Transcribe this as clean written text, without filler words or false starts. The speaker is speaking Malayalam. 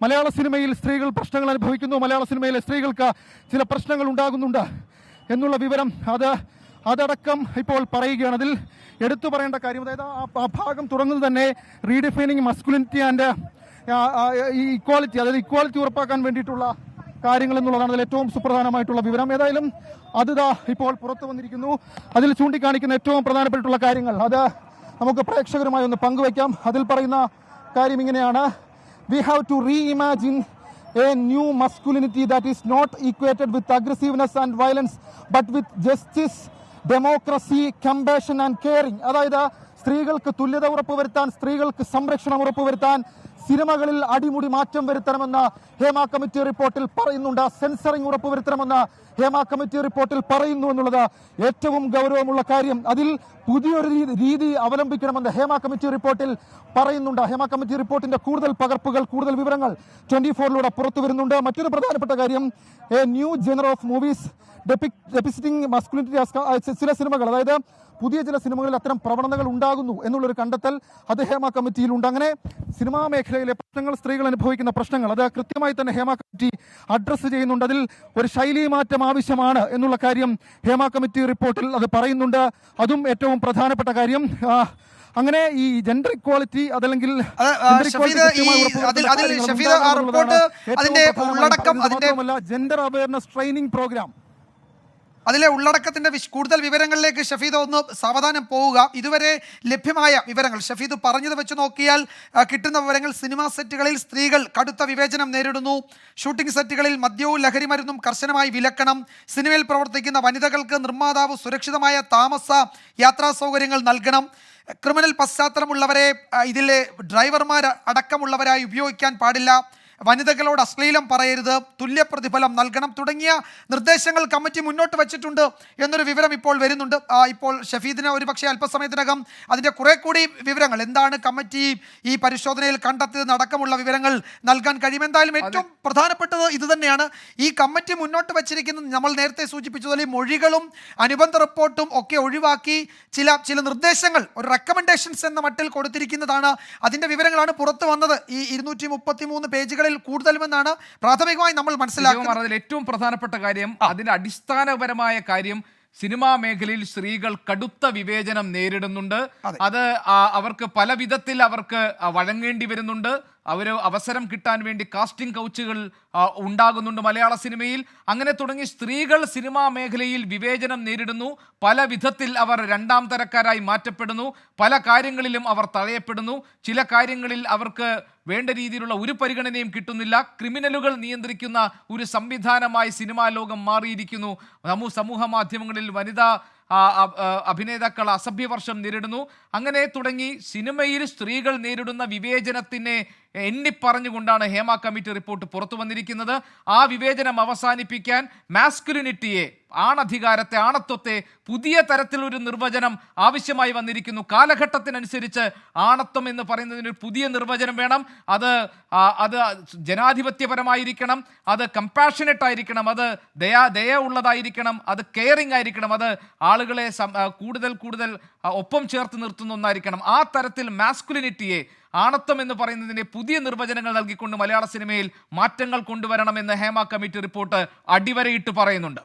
മലയാള സിനിമയിൽ സ്ത്രീകൾ പ്രശ്നങ്ങൾ അനുഭവിക്കുന്നു, മലയാള സിനിമയിലെ സ്ത്രീകൾക്ക് ചില പ്രശ്നങ്ങൾ ഉണ്ടാകുന്നുണ്ട് എന്നുള്ള വിവരം അതടക്കം ഇപ്പോൾ പറയുകയാണ്. അതിൽ എടുത്തു പറയേണ്ട കാര്യം, അതായത് ആ ഭാഗം തുടങ്ങുന്നത് തന്നെ റീഡിഫൈനിങ് മസ്കുലിനിറ്റി ആൻഡ് ഇക്വാലിറ്റി, അതായത് ഇക്വാലിറ്റി ഉറപ്പാക്കാൻ വേണ്ടിയിട്ടുള്ള കാര്യങ്ങൾ എന്നുള്ളതാണ് അതിൽ ഏറ്റവും സുപ്രധാനമായിട്ടുള്ള വിവരം. ഏതായാലും അത് ഇപ്പോൾ പുറത്തു വന്നിരിക്കുന്നു. അതിൽ ചൂണ്ടിക്കാണിക്കുന്ന ഏറ്റവും പ്രധാനപ്പെട്ടുള്ള കാര്യങ്ങൾ അത് നമുക്ക് പ്രേക്ഷകരുമായി ഒന്ന് പങ്കുവയ്ക്കാം. അതിൽ പറയുന്ന കാര്യം ഇങ്ങനെയാണ്: we have to reimagine a new masculinity that is not equated with aggressiveness and violence but with justice, democracy, compassion and caring. അതായത് സ്ത്രീകൾക്ക് തുല്യത ഉറപ്പുവരുത്താൻ, സ്ത്രീകൾക്ക് സംരക്ഷണം ഉറപ്പുവരുത്താൻ സിനിമകളിൽ അടിമുടി മാറ്റം വരുത്തണമെന്ന് ഹേമ കമ്മിറ്റി റിപ്പോർട്ടിൽ പറയുന്നുണ്ട്. സെൻസറിംഗ് ഉറപ്പുവരുത്തണമെന്ന് ഹേമ കമ്മിറ്റി റിപ്പോർട്ടിൽ പറയുന്നു എന്നുള്ളത് ഏറ്റവും ഗൗരവമുള്ള കാര്യം. അതിൽ പുതിയൊരു രീതി അവലംബിക്കണമെന്ന് ഹേമ കമ്മിറ്റി റിപ്പോർട്ടിൽ പറയുന്നുണ്ട്. ഹേമ കമ്മിറ്റി റിപ്പോർട്ടിന്റെ കൂടുതൽ പകർപ്പുകൾ, കൂടുതൽ വിവരങ്ങൾ 24 പുറത്തു വരുന്നുണ്ട്. മറ്റൊരു പ്രധാനപ്പെട്ട കാര്യം, a new genre of movies depicting masculinity, ചില സിനിമകൾ, അതായത് പുതിയ ചില സിനിമകളിൽ അത്തരം പ്രവണതകൾ ഉണ്ടാകുന്നു എന്നുള്ളൊരു കണ്ടെത്തൽ അത് ഹേമ കമ്മിറ്റിയിലുണ്ട്. അങ്ങനെ സിനിമാ മേഖലയിലെ പ്രശ്നങ്ങൾ, സ്ത്രീകൾ അനുഭവിക്കുന്ന പ്രശ്നങ്ങൾ അത് കൃത്യമായി തന്നെ ഹേമ കമ്മിറ്റി അഡ്രസ്സ് ചെയ്യുന്നുണ്ട്. അതിൽ ഒരു ശൈലി മാറ്റം ആവശ്യമാണ് എന്നുള്ള കാര്യം ഹേമ കമ്മിറ്റി റിപ്പോർട്ടിൽ അത് പറയുന്നുണ്ട്. അതും ഏറ്റവും പ്രധാനപ്പെട്ട കാര്യം. അങ്ങനെ ഈ ജെൻഡർ ഇക്വാലിറ്റി അതല്ലെങ്കിൽ ജെൻഡർ അവയർനെസ് ട്രെയിനിങ് പ്രോഗ്രാം, അതിലെ ഉള്ളടക്കത്തിന്റെ കൂടുതൽ വിവരങ്ങളിലേക്ക് ഷഫീദ് ഒന്ന് സാവധാനം പോവുക. ഇതുവരെ ലഭ്യമായ വിവരങ്ങൾ ഷഫീദ് പറഞ്ഞത് വെച്ച് നോക്കിയാൽ കിട്ടുന്ന വിവരങ്ങൾ, സിനിമാ സെറ്റുകളിൽ സ്ത്രീകൾ കടുത്ത വിവേചനം നേരിടുന്നു, ഷൂട്ടിംഗ് സെറ്റുകളിൽ മദ്യവും ലഹരിമരുന്നും കർശനമായി വിലക്കണം, സിനിമയിൽ പ്രവർത്തിക്കുന്ന വനിതകൾക്ക് നിർമ്മാതാവ് സുരക്ഷിതമായ താമസ യാത്രാ സൗകര്യങ്ങൾ നൽകണം, ക്രിമിനൽ പശ്ചാത്തലമുള്ളവരെ ഇതിലെ ഡ്രൈവർമാർ അടക്കമുള്ളവരായി ഉപയോഗിക്കാൻ പാടില്ല, വനിതകളോട് അശ്ലീലം പറയരുത്, തുല്യ പ്രതിഫലം നൽകണം തുടങ്ങിയ നിർദ്ദേശങ്ങൾ കമ്മിറ്റി മുന്നോട്ട് വെച്ചിട്ടുണ്ട് എന്നൊരു വിവരം ഇപ്പോൾ വരുന്നുണ്ട്. ഇപ്പോൾ ഷഫീദിന് ഒരുപക്ഷെ അല്പസമയത്തിനകം അതിൻ്റെ കുറെ കൂടി വിവരങ്ങൾ, എന്താണ് കമ്മിറ്റി ഈ പരിശോധനയിൽ കണ്ടെത്തിയതെന്ന് അടക്കമുള്ള വിവരങ്ങൾ നൽകാൻ കഴിയും. എന്തായാലും ഏറ്റവും പ്രധാനപ്പെട്ടത് ഇത് തന്നെയാണ്. ഈ കമ്മിറ്റി മുന്നോട്ട് വെച്ചിരിക്കുന്നത് നമ്മൾ നേരത്തെ സൂചിപ്പിച്ചതുപോലെ മൊഴികളും അനുബന്ധ റിപ്പോർട്ടും ഒക്കെ ഒഴിവാക്കി ചില നിർദ്ദേശങ്ങൾ, ഒരു റെക്കമെൻഡേഷൻസ് എന്ന മട്ടിൽ കൊടുത്തിരിക്കുന്നതാണ്. അതിൻ്റെ വിവരങ്ങളാണ് പുറത്തു വന്നത്. ഈ 233 പേജുകളിൽ കൂടുതലുമെന്നാണ് പ്രാഥമികമായി നമ്മൾ മനസ്സിലാക്കുന്നത്. അതിൽ ഏറ്റവും പ്രധാനപ്പെട്ട കാര്യം, അതിന്റെ അടിസ്ഥാനപരമായ കാര്യം, സിനിമാ മേഖലയിൽ സ്ത്രീകൾ കടുത്ത വിവേചനം നേരിടുന്നുണ്ട്. അത് അവർക്ക് പല വിധത്തിൽ അവർക്ക് വഴങ്ങേണ്ടി വരുന്നുണ്ട്. അവസരം കിട്ടാൻ വേണ്ടി കാസ്റ്റിംഗ് കൗച്ചുകൾ ഉണ്ടാകുന്നുണ്ട് മലയാള സിനിമയിൽ. അങ്ങനെ തുടങ്ങി സ്ത്രീകൾ സിനിമാ മേഖലയിൽ വിവേചനം നേരിടുന്നു. പല വിധത്തിൽ അവർ രണ്ടാം തരക്കാരായി മാറ്റപ്പെടുന്നു. പല കാര്യങ്ങളിലും അവർ തഴയപ്പെടുന്നു. ചില കാര്യങ്ങളിൽ അവർക്ക് വേണ്ട രീതിയിലുള്ള ഒരു പരിഗണനയും കിട്ടുന്നില്ല. ക്രിമിനലുകൾ നിയന്ത്രിക്കുന്ന ഒരു സംവിധാനമായി സിനിമാ ലോകം മാറിയിരിക്കുന്നു. സമൂഹ മാധ്യമങ്ങളിൽ വനിതാ അഭിനേതാക്കൾ അസഭ്യവർഷം നേരിടുന്നു. അങ്ങനെ തുടങ്ങി സിനിമയിൽ സ്ത്രീകൾ നേരിടുന്ന വിവേചനത്തിനെ എണ്ണിപ്പറഞ്ഞുകൊണ്ടാണ് ഹേമ കമ്മിറ്റി റിപ്പോർട്ട് പുറത്തു വന്നിരിക്കുന്നത്. ആ വിവേചനം അവസാനിപ്പിക്കാൻ മാസ്കുലിനിറ്റിയെ, ആണധികാരത്തെ, ആണത്വത്തെ പുതിയ തരത്തിലൊരു നിർവചനം ആവശ്യമായി വന്നിരിക്കുന്നു. കാലഘട്ടത്തിനനുസരിച്ച് ആണത്വം എന്ന് പറയുന്നതിന് പുതിയ നിർവചനം വേണം. അത് ജനാധിപത്യപരമായിരിക്കണം, അത് കമ്പാഷനറ്റ് ആയിരിക്കണം, അത് ദയ ഉള്ളതായിരിക്കണം, അത് കെയറിംഗ് ആയിരിക്കണം, അത് ആളുകളെ കൂടുതൽ ഒപ്പം ചേർത്ത് നിർത്തുന്ന ഒന്നായിരിക്കണം. ആ തരത്തിൽ മാസ്കുലിനിറ്റിയെ, ആണത്വം എന്ന് പറയുന്നതിൻ്റെ പുതിയ നിർവചനങ്ങൾ നൽകിക്കൊണ്ട് മലയാള സിനിമയിൽ മാറ്റങ്ങൾ കൊണ്ടുവരണമെന്ന് ഹേമ കമ്മിറ്റി റിപ്പോർട്ട് അടിവരയിട്ട് പറയുന്നുണ്ട്.